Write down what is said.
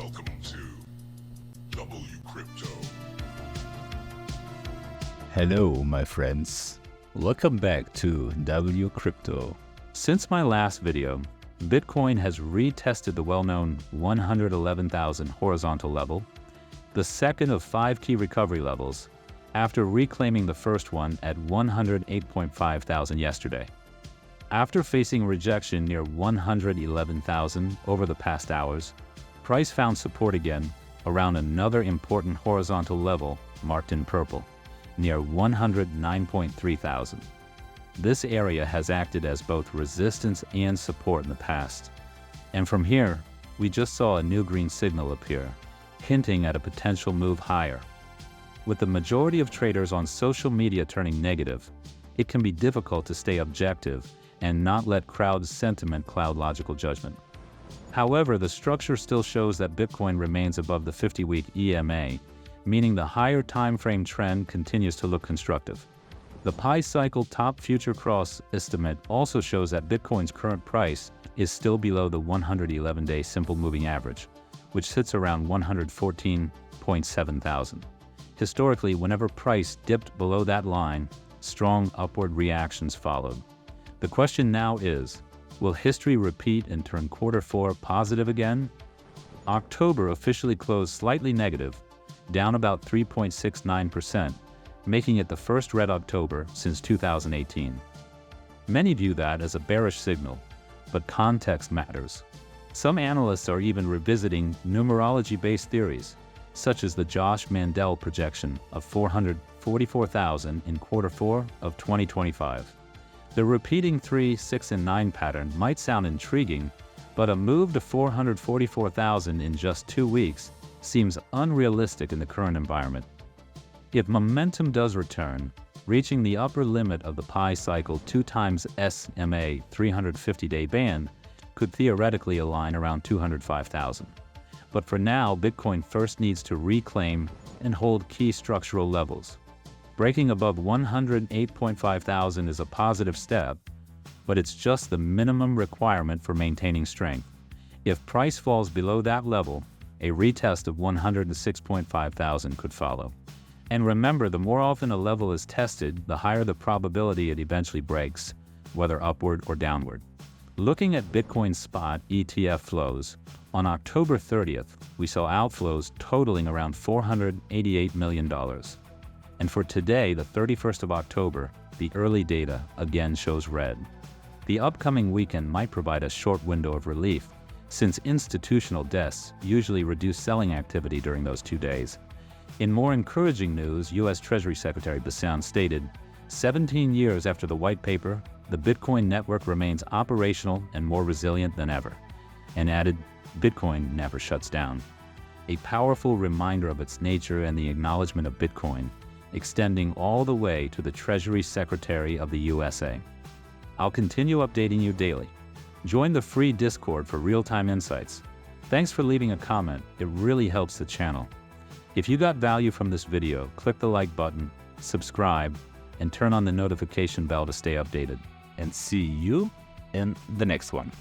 Welcome to WCrypto. Hello, my friends. Welcome back to WCrypto. Since my last video, Bitcoin has retested the well-known 111,000 horizontal level, the second of 5 key recovery levels, after reclaiming the first one at 108.5 thousand yesterday. After facing rejection near 111,000 over the past hours, price found support again around another important horizontal level marked in purple, near 109.3 thousand. This area has acted as both resistance and support in the past. And from here, we just saw a new green signal appear, hinting at a potential move higher. With the majority of traders on social media turning negative, it can be difficult to stay objective and not let crowd sentiment cloud logical judgment. However, the structure still shows that Bitcoin remains above the 50-week EMA, meaning the higher time frame trend continues to look constructive. The Pi cycle top future cross estimate also shows that Bitcoin's current price is still below the 111-day simple moving average, which sits around 114.7 thousand. Historically, whenever price dipped below that line, strong upward reactions followed. The question now is, will history repeat and turn Q4 positive again? October officially closed slightly negative, down about 3.69%, making it the first red October since 2018. Many view that as a bearish signal, but context matters. Some analysts are even revisiting numerology-based theories, such as the Josh Mandel projection of 444,000 in Q4 of 2025. The repeating 3, 6, and 9 pattern might sound intriguing, but a move to 444,000 in just 2 weeks seems unrealistic in the current environment. If momentum does return, reaching the upper limit of the Pi cycle 2 times SMA 350-day band could theoretically align around 205,000. But for now, Bitcoin first needs to reclaim and hold key structural levels. Breaking above 108.5 thousand is a positive step, but it's just the minimum requirement for maintaining strength. If price falls below that level, a retest of 106.5 thousand could follow. And remember, the more often a level is tested, the higher the probability it eventually breaks, whether upward or downward. Looking at Bitcoin spot ETF flows, on October 30th, we saw outflows totaling around $488 million. And for today, the 31st of October, the early data again shows red. The upcoming weekend might provide a short window of relief, since institutional desks usually reduce selling activity during those 2 days. In more encouraging news, U.S. Treasury Secretary Bessent stated, 17 years after the white paper, the Bitcoin network remains operational and more resilient than ever, and added, Bitcoin never shuts down. A powerful reminder of its nature and the acknowledgement of Bitcoin, extending all the way to the Treasury Secretary of the USA. I'll continue updating you daily. Join the free Discord for real-time insights. Thanks for leaving a comment, it really helps the channel. If you got value from this video, click the like button, subscribe, and turn on the notification bell to stay updated. And see you in the next one.